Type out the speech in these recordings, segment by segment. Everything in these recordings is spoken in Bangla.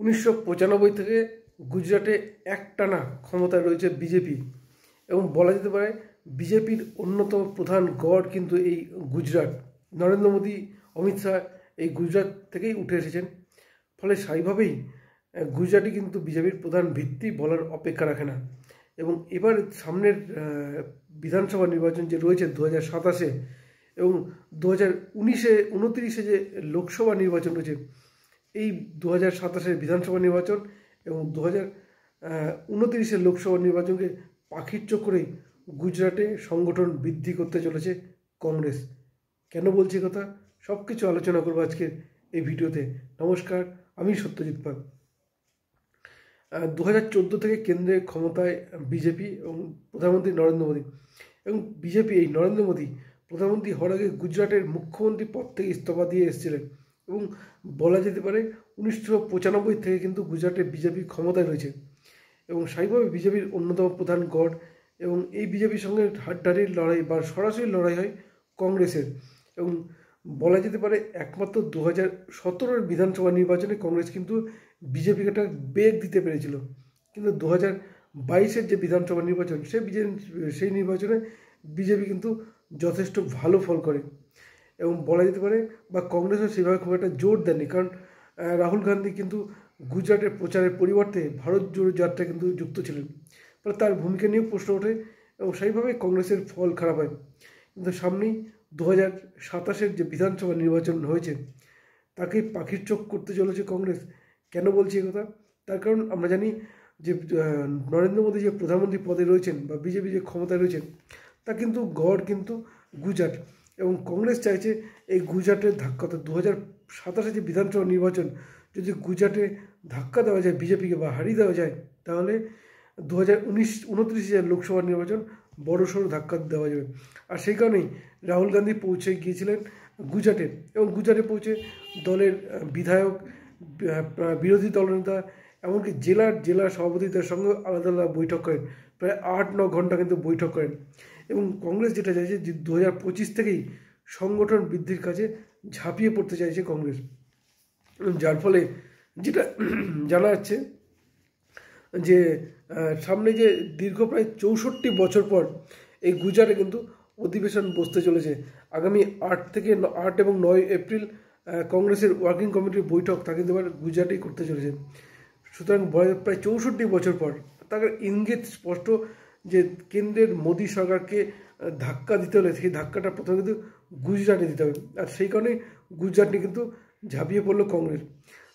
1995 থেকে গুজরাটে একটানা ক্ষমতায় রয়েছে বিজেপি এবং বলা যেতে পারে বিজেপির অন্যতম প্রধান গড় কিন্তু এই গুজরাট। নরেন্দ্র মোদী, অমিত শাহ এই গুজরাট থেকেই উঠে এসেছেন। ফলে স্বাভাবিকভাবেই গুজরাটই কিন্তু বিজেপির প্রধান ভিত্তি বলার অপেক্ষা রাখে না। এবং এবার সামনের বিধানসভা নির্বাচন যে রয়েছে 2027-এ এবং 2029-29 যে লোকসভা নির্বাচন রয়েছে, এই 2027-এর বিধানসভা নির্বাচন এবং 2029-এর লোকসভা নির্বাচনকে পাখির চোখ করেই গুজরাটে সংগঠন বৃদ্ধি করতে চলেছে কংগ্রেস। কেন বলছি কথা, সব কিছু আলোচনা করবো আজকের এই ভিডিওতে। নমস্কার, আমি সত্যজিৎ পাল। 2014 থেকে কেন্দ্রে ক্ষমতায় বিজেপি এবং প্রধানমন্ত্রী নরেন্দ্র মোদী, এবং বিজেপি এই নরেন্দ্র মোদী প্রধানমন্ত্রী হওয়ার আগে গুজরাটের মুখ্যমন্ত্রী পদ থেকে ইস্তফা দিয়ে এসেছিলেন এবং বলা যেতে পারে 1995 থেকে কিন্তু গুজরাটে বিজেপি ক্ষমতায় রয়েছে এবং স্বাভাবিকভাবে বিজেপির অন্যতম প্রধান গড়। এবং এই বিজেপির সঙ্গে হাড্ডাহাড্ডির লড়াই বা সরাসরি লড়াই হয় কংগ্রেসের। এবং বলা যেতে পারে একমাত্র 2017-এর বিধানসভা নির্বাচনে কংগ্রেস কিন্তু বিজেপিকে একটা বেগ দিতে পেরেছিল, কিন্তু 2022-এর যে বিধানসভা নির্বাচন সেই নির্বাচনে বিজেপি কিন্তু যথেষ্ট ভালো ফল করে এবং বলা যেতে পারে বা কংগ্রেসও সেভাবে খুব একটা জোর দেয়নি, কারণ রাহুল গান্ধী কিন্তু গুজরাটের প্রচারের পরিবর্তে ভারত জোড়ো যাত্রা কিন্তু যুক্ত ছিলেন। ফলে তার ভূমিকা নিয়েও প্রশ্ন ওঠে এবং সেইভাবে কংগ্রেসের ফল খারাপ হয়। কিন্তু সামনেই 2027-এর যে বিধানসভা নির্বাচন হয়েছে তাকে পাখির চোখ করতে চলেছে কংগ্রেস। কেন বলছি কথা, তার কারণ আমরা জানি যে নরেন্দ্র মোদী যে প্রধানমন্ত্রী পদে রয়েছেন বা বিজেপি যে ক্ষমতায় রয়েছেন তা কিন্তু গড় কিন্তু গুজরাট, এবং কংগ্রেস চাইছে এই গুজরাটের ধাক্কা, তো 2027-এ যে বিধানসভা নির্বাচন যদি গুজরাটে ধাক্কা দেওয়া যায় বিজেপিকে বা হারিয়ে দেওয়া যায়, তাহলে 2029-29 যে লোকসভা নির্বাচন বড়সড় ধাক্কা দেওয়া যাবে। আর সেই কারণেই রাহুল গান্ধী পৌঁছে গিয়েছিলেন গুজরাটে এবং গুজরাটে পৌঁছে দলের বিধায়ক, বিরোধী দলনেতা, এমনকি জেলা সভাপতিদের সঙ্গে আলাদা আলাদা বৈঠক করেন। প্রায় 8-9 ঘন্টা কিন্তু বৈঠক করেন এবং কংগ্রেস যেটা চাইছে যে 2025 থেকেই সংগঠন বৃদ্ধির কাজে ঝাঁপিয়ে পড়তে চাইছে কংগ্রেস, যার ফলে যেটা জানা যাচ্ছে যে সামনে যে দীর্ঘ প্রায় 64 বছর পর এই গুজরাটে কিন্তু অধিবেশন বসতে চলেছে। আগামী 8 এবং 9 এপ্রিল কংগ্রেসের ওয়ার্কিং কমিটির বৈঠক তা কিন্তু এবার গুজরাটেই করতে চলেছে। সুতরাং প্রায় 64 বছর পর তার ইঙ্গিত স্পষ্ট যে কেন্দ্রের মোদী সরকারকে ধাক্কা দিতে হলে সেই ধাক্কাটা প্রথমে কিন্তু গুজরাটে দিতে হবে, আর সেই কারণেই গুজরাটে কিন্তু ঝাঁপিয়ে পড়লো কংগ্রেস।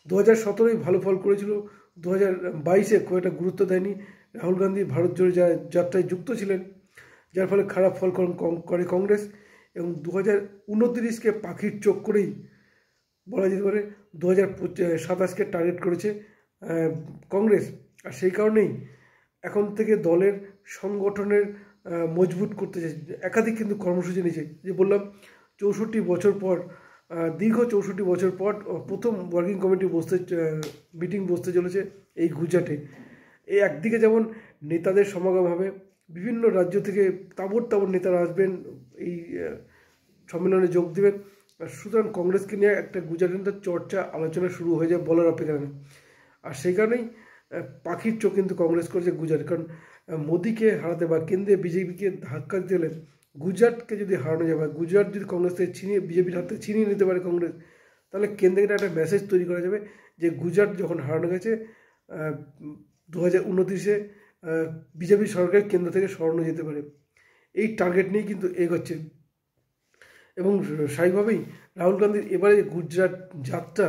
2017-এই ভালো ফল করেছিল, 2022-এ খুব একটা গুরুত্ব দেয়নি। রাহুল গান্ধী ভারত জোড়ো যাত্রায় যুক্ত ছিলেন, যার ফলে খারাপ ফল করে কংগ্রেস এবং 2029-কে পাখির চোখ করেই বলা যেতে পারে 2027-কে টার্গেট করেছে কংগ্রেস। আর সেই কারণেই এখন থেকে দলের সংগঠনের মজবুত করতে চাইছে, একাধিক কিন্তু কর্মসূচি নিয়েছে। যে বললাম 64 বছর পর, দীর্ঘ 64 বছর পর প্রথম ওয়ার্কিং কমিটি মিটিং বসতে চলেছে এই গুজরাটে। এই একদিকে যেমন নেতাদের সমাগম হবে, বিভিন্ন রাজ্য থেকে তাবড় নেতারা আসবেন এই সম্মেলনে যোগ দেবেন। সুতরাং কংগ্রেসকে নিয়ে একটা গুজরাটের চর্চা আলোচনা শুরু হয়ে যায় বলার অপেক্ষা নেই। আর সেই কারণেই পাখির চোখ কিন্তু কংগ্রেস করেছে গুজরাট, কারণ মোদীকে হারাতে বা কেন্দ্রে বিজেপিকে ধাক্কা দিতে হলে গুজরাটকে যদি হারানো যায় বা গুজরাট যদি কংগ্রেস থেকে বিজেপির হাত থেকে ছিনিয়ে নিতে পারে কংগ্রেস, তাহলে কেন্দ্রে একটা মেসেজ তৈরি করা যাবে যে গুজরাট যখন হারানো গেছে 2029-এ বিজেপি সরকার কেন্দ্র থেকে সরানো যেতে পারে। এই টার্গেট নিয়ে কিন্তু এগোচ্ছে এবং স্বাভাবিকভাবেই রাহুল গান্ধীর এবারে গুজরাট যাত্রা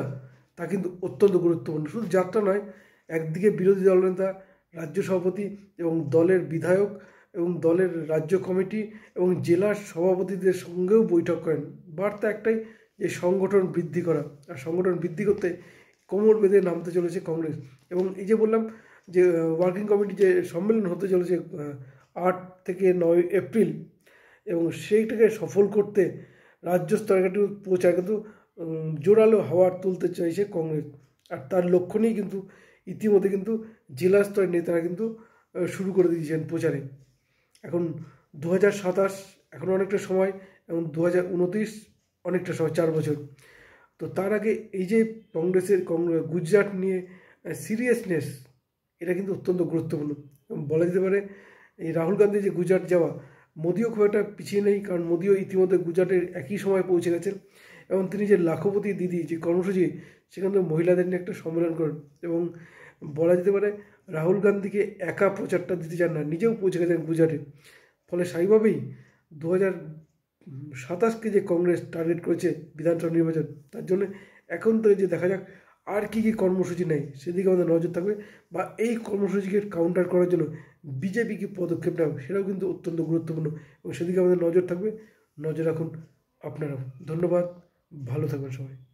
তা কিন্তু অত্যন্ত গুরুত্বপূর্ণ। শুধু যাত্রা নয়, একদিকে বিরোধী দলনেতা, রাজ্য সভাপতি এবং দলের বিধায়ক এবং দলের রাজ্য কমিটি এবং জেলার সভাপতিদের সঙ্গেও বৈঠক করেন। বার্তা একটাই, যে সংগঠন বৃদ্ধি করা, আর সংগঠন বৃদ্ধি করতে কোমর বেঁধে নামতে চলেছে কংগ্রেস। এবং এই যে বললাম যে ওয়ার্কিং কমিটি যে সম্মেলন হতে চলেছে 8 থেকে 9 এপ্রিল, এবং সেইটাকে সফল করতে রাজ্য স্তরে একটু প্রচার কিন্তু জোরালো হাওয়া তুলতে চাইছে কংগ্রেস। আর তার লক্ষ্য নিয়েই কিন্তু ইতিমধ্যে কিন্তু জেলা স্তরের নেতারা কিন্তু শুরু করে দিয়েছেন প্রচারে। এখন 2027 এখন অনেকটা সময় এবং 2029 অনেকটা সময়, 4 বছর। তো তার আগে এই যে গুজরাট নিয়ে সিরিয়াসনেস, এটা কিন্তু অত্যন্ত গুরুত্বপূর্ণ। এবং বলা যেতে পারে এই রাহুল গান্ধী যে গুজরাট যাওয়া, মোদিও খুব একটা পিছিয়ে নেই, কারণ মোদিও ইতিমধ্যে গুজরাটের একই সময় পৌঁছে গেছেন এবং তিনি যে লাখপতি দিদি যে কর্মসূচি, সেখানে মহিলাদের নিয়ে একটা সম্মেলন করেন। এবং বলা যেতে পারে রাহুল গান্ধীকে একা প্রচারটা দিতে চান না, নিজেও পৌঁছে গেছেন গুজরাটে। ফলে স্বাভাবিকভাবেই 2027কে যে কংগ্রেস টার্গেট করেছে বিধানসভা নির্বাচন, তার জন্য এখন থেকে যে দেখা যাক আর কী কী কর্মসূচি নেয়, সেদিকে আমাদের নজর থাকবে, বা এই কর্মসূচিকে কাউন্টার করার জন্য বিজেপি কী পদক্ষেপ নেবে সেটাও কিন্তু অত্যন্ত গুরুত্বপূর্ণ, এবং সেদিকে আমাদের নজর থাকবে। নজর রাখুন আপনারাও। ধন্যবাদ, ভালো থাকবেন সবাই।